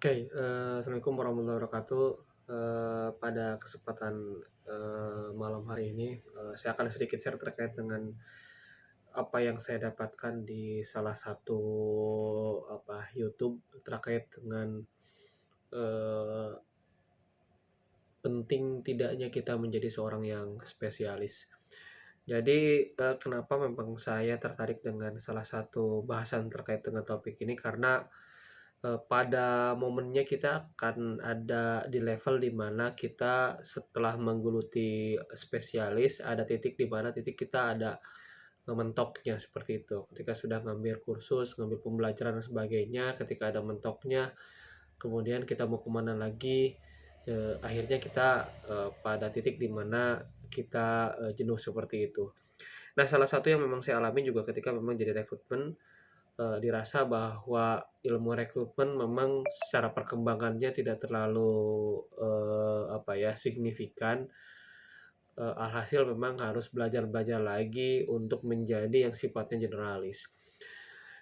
Oke, Assalamualaikum warahmatullahi wabarakatuh. Pada kesempatan, malam hari ini, saya akan sedikit share terkait dengan apa yang saya dapatkan di salah satu, YouTube terkait dengan, eee, penting tidaknya kita menjadi seorang yang spesialis. Jadi, kenapa memang saya tertarik dengan salah satu bahasan terkait dengan topik ini karena pada momennya kita akan ada di level di mana kita setelah menggeluti spesialis, ada titik di mana titik kita ada, mentoknya seperti itu. Ketika sudah ngambil kursus, ngambil pembelajaran dan sebagainya, ketika ada mentoknya, kemudian kita mau kemana lagi, akhirnya kita, pada titik di mana kita, jenuh seperti itu. Nah, salah satu yang memang saya alami juga ketika memang jadi rekrutmen, dirasa bahwa ilmu rekrutmen memang secara perkembangannya tidak terlalu, signifikan, alhasil memang harus belajar-belajar lagi untuk menjadi yang sifatnya generalis.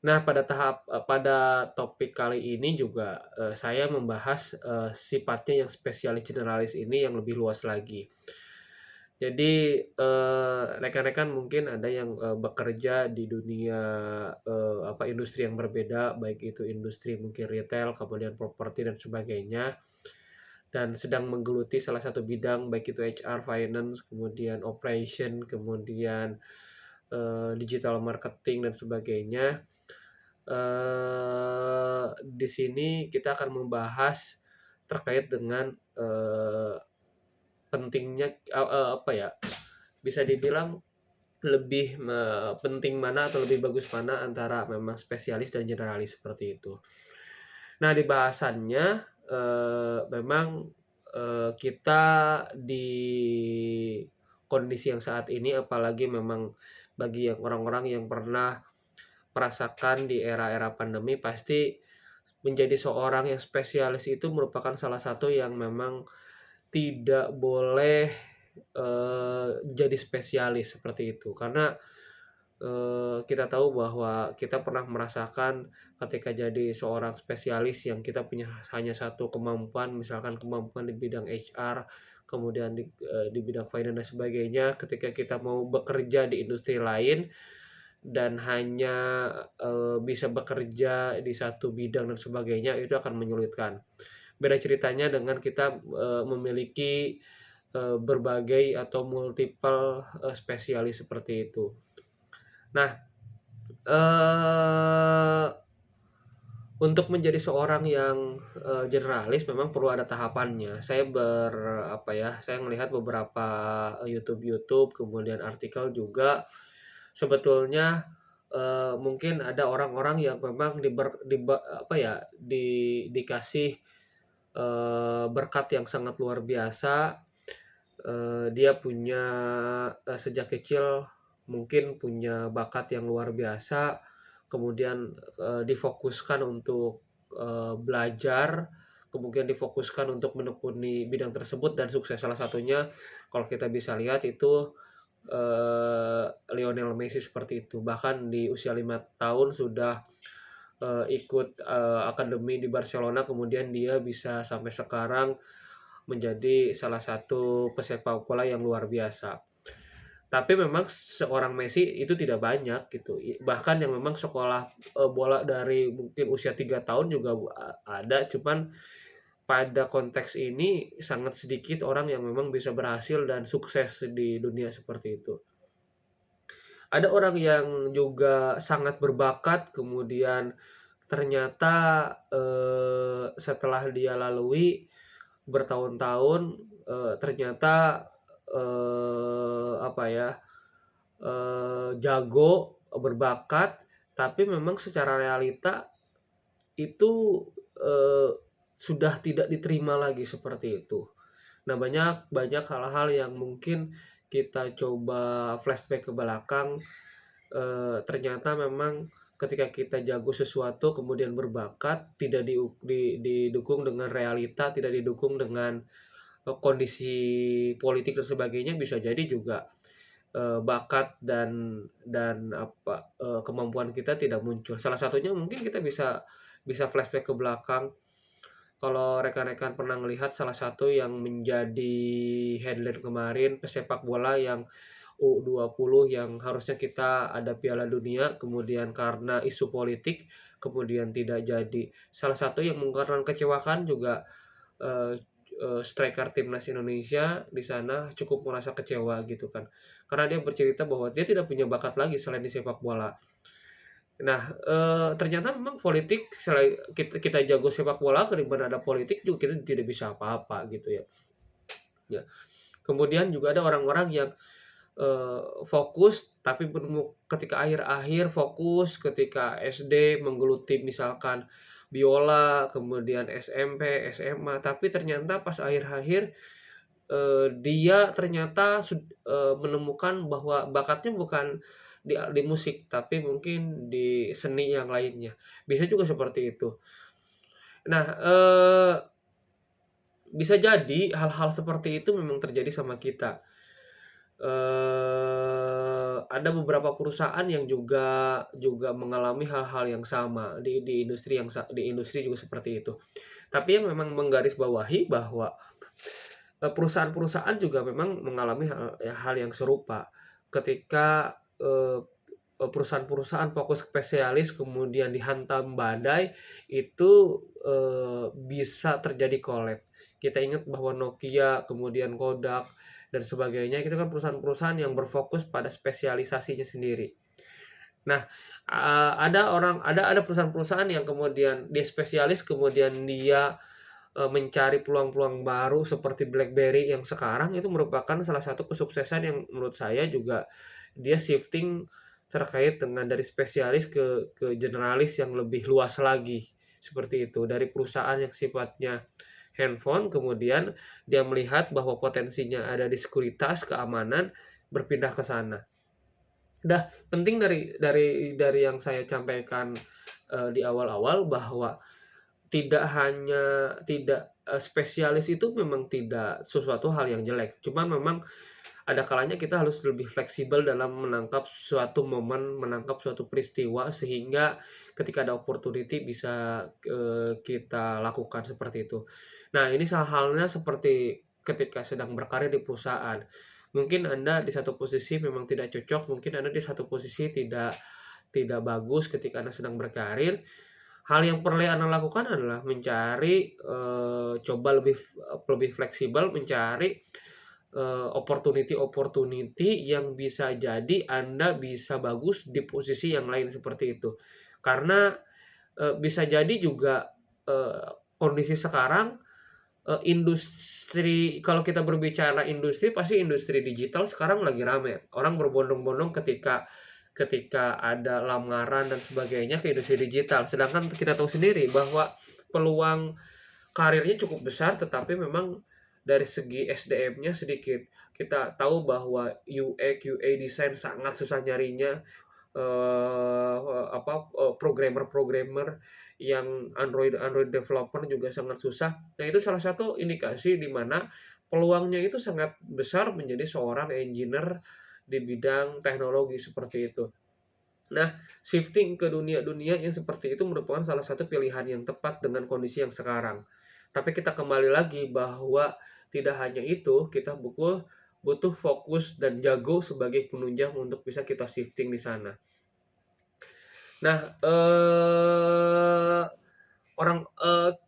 Nah, pada topik kali ini juga, saya membahas, sifatnya yang spesialis generalis ini yang lebih luas lagi. Jadi, rekan-rekan mungkin ada yang, bekerja di dunia, industri yang berbeda, baik itu industri mungkin retail, kemudian properti dan sebagainya, dan sedang menggeluti salah satu bidang, baik itu HR, finance, kemudian operation, kemudian, digital marketing dan sebagainya. Di sini kita akan membahas terkait dengan, pentingnya, bisa dibilang lebih penting mana atau lebih bagus mana antara memang spesialis dan generalis seperti itu. Nah, di bahasannya, memang, kita di kondisi yang saat ini apalagi memang bagi yang orang-orang yang pernah merasakan di era-era pandemi pasti menjadi seorang yang spesialis itu merupakan salah satu yang memang tidak boleh, jadi spesialis seperti itu. Karena kita tahu bahwa kita pernah merasakan ketika jadi seorang spesialis yang kita punya hanya satu kemampuan, misalkan kemampuan di bidang HR, kemudian di bidang finance dan sebagainya, ketika kita mau bekerja di industri lain dan hanya, bisa bekerja di satu bidang dan sebagainya, itu akan menyulitkan. Beda ceritanya dengan kita, memiliki, berbagai atau multiple, spesialis seperti itu. Nah, Eee, untuk menjadi seorang yang, generalis memang perlu ada tahapannya. Saya melihat beberapa, YouTube, kemudian artikel juga, sebetulnya, mungkin ada orang-orang yang memang dikasih, berkat yang sangat luar biasa. Dia punya, sejak kecil mungkin punya bakat yang luar biasa, kemudian, difokuskan untuk, belajar, kemudian difokuskan untuk menekuni bidang tersebut dan sukses. Salah satunya kalau kita bisa lihat itu, Lionel Messi seperti itu. Bahkan di usia 5 tahun sudah, ikut, akademi di Barcelona, kemudian dia bisa sampai sekarang menjadi salah satu pesepak bola yang luar biasa. Tapi memang seorang Messi itu tidak banyak gitu, bahkan yang memang sekolah, bola dari mungkin usia 3 tahun juga ada, cuman pada konteks ini sangat sedikit orang yang memang bisa berhasil dan sukses di dunia seperti itu. Ada orang yang juga sangat berbakat, kemudian ternyata, setelah dia lalui bertahun-tahun, ternyata, jago, berbakat, tapi memang secara realita itu, sudah tidak diterima lagi seperti itu. Nah, banyak banyak hal-hal yang mungkin kita coba flashback ke belakang, ternyata memang ketika kita jago sesuatu kemudian berbakat tidak didukung dengan realita, tidak didukung dengan, kondisi politik dan sebagainya, bisa jadi juga, bakat dan kemampuan kita tidak muncul. Salah satunya mungkin kita bisa bisa flashback ke belakang, Kalau rekan-rekan pernah melihat salah satu yang menjadi headline kemarin pesepak bola yang U20 yang harusnya kita ada Piala Dunia, kemudian karena isu politik, kemudian tidak jadi. Salah satu yang mengecewakan juga, eee striker timnas Indonesia di sana cukup merasa kecewa gitu kan. Karena dia bercerita bahwa dia tidak punya bakat lagi selain di sepak bola. Nah, ternyata memang politik selain kita jago sepak bola ketimbang ada politik juga kita tidak bisa apa-apa gitu ya. Ya, kemudian juga ada orang-orang yang fokus tapi ketika akhir-akhir fokus ketika SD menggeluti misalkan biola, kemudian SMP, SMA, tapi ternyata pas akhir-akhir, dia ternyata menemukan bahwa bakatnya bukan di musik, tapi mungkin di seni yang lainnya. Bisa juga seperti itu. Nah, bisa jadi hal-hal seperti itu memang terjadi sama kita. Ada beberapa perusahaan yang juga juga mengalami hal-hal yang sama di industri juga seperti itu. Tapi yang memang menggarisbawahi bahwa, perusahaan-perusahaan juga memang mengalami hal yang serupa. Ketika, perusahaan-perusahaan fokus spesialis kemudian dihantam badai, itu, bisa terjadi collab. Kita ingat bahwa Nokia, kemudian Kodak, dan sebagainya, itu kan perusahaan-perusahaan yang berfokus pada spesialisasinya sendiri. Nah, ada perusahaan-perusahaan yang kemudian dia spesialis, kemudian dia, mencari peluang-peluang baru seperti BlackBerry yang sekarang itu merupakan salah satu kesuksesan yang menurut saya juga dia shifting terkait dengan dari spesialis ke generalis yang lebih luas lagi, seperti itu. Dari perusahaan yang sifatnya handphone, kemudian dia melihat bahwa potensinya ada di sekuritas, keamanan, berpindah ke sana. Dah penting dari yang saya sampaikan, di awal-awal bahwa spesialis itu memang tidak sesuatu hal yang jelek, cuman memang ada kalanya kita harus lebih fleksibel dalam menangkap suatu momen, menangkap suatu peristiwa sehingga ketika ada opportunity bisa, kita lakukan seperti itu. Nah, ini halnya seperti ketika sedang berkarir di perusahaan. Mungkin Anda di satu posisi memang tidak cocok, mungkin Anda di satu posisi tidak tidak bagus ketika Anda sedang berkarir. Hal yang perlu Anda lakukan adalah mencari, coba lebih fleksibel, mencari opportunity-opportunity yang bisa jadi Anda bisa bagus di posisi yang lain seperti itu. Karena, bisa jadi juga, kondisi sekarang, industri kalau kita berbicara industri, pasti industri digital sekarang lagi rame. Orang berbondong-bondong ketika ketika ada lamaran dan sebagainya ke industri digital. Sedangkan kita tahu sendiri bahwa peluang karirnya cukup besar, tetapi memang dari segi SDM-nya sedikit. Kita tahu bahwa UX, QA design sangat susah nyarinya, programmer-programmer yang Android developer juga sangat susah. Nah, itu salah satu indikasi di mana peluangnya itu sangat besar menjadi seorang engineer di bidang teknologi seperti itu. Nah, shifting ke dunia-dunia yang seperti itu merupakan salah satu pilihan yang tepat dengan kondisi yang sekarang. Tapi kita kembali lagi bahwa tidak hanya itu, kita butuh fokus dan jago sebagai penunjang untuk bisa kita shifting di sana. Nah,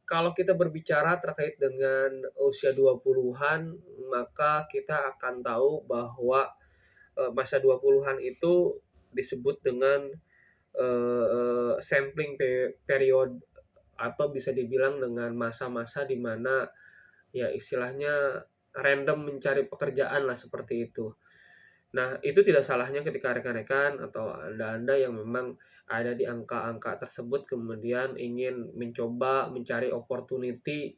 kalau kita berbicara terkait dengan usia 20-an, maka kita akan tahu bahwa, masa 20-an itu disebut dengan, sampling period atau bisa dibilang dengan masa-masa di mana ya istilahnya random mencari pekerjaan lah seperti itu. Nah, itu tidak salahnya ketika rekan-rekan atau Anda-Anda yang memang ada di angka-angka tersebut kemudian ingin mencoba mencari opportunity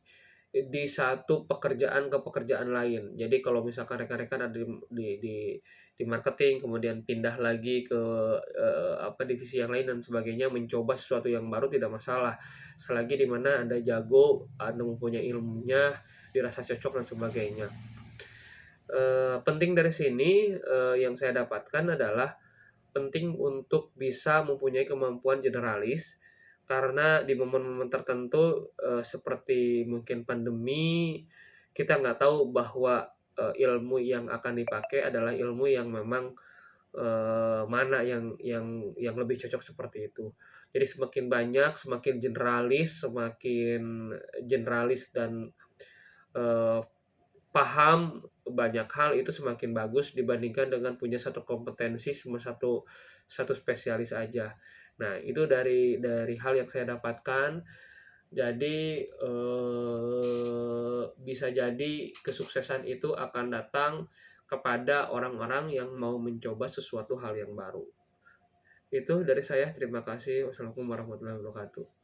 di satu pekerjaan ke pekerjaan lain. Jadi kalau misalkan rekan-rekan ada di marketing kemudian pindah lagi ke, divisi yang lain dan sebagainya, mencoba sesuatu yang baru tidak masalah. Selagi di mana Anda jago, Anda mempunyai ilmunya, dirasa cocok dan sebagainya. Penting dari sini, yang saya dapatkan adalah penting untuk bisa mempunyai kemampuan generalis, Karena di momen-momen tertentu, seperti mungkin pandemi, kita nggak tahu bahwa, ilmu yang akan dipakai adalah ilmu yang memang, mana yang lebih cocok seperti itu. Jadi semakin banyak, semakin generalis dan, eee, paham banyak hal itu semakin bagus dibandingkan dengan punya satu kompetensi satu spesialis aja. Nah, itu dari hal yang saya dapatkan. Jadi, bisa jadi kesuksesan itu akan datang kepada orang-orang yang mau mencoba sesuatu hal yang baru. Itu dari saya, terima kasih. Wassalamualaikum warahmatullahi wabarakatuh.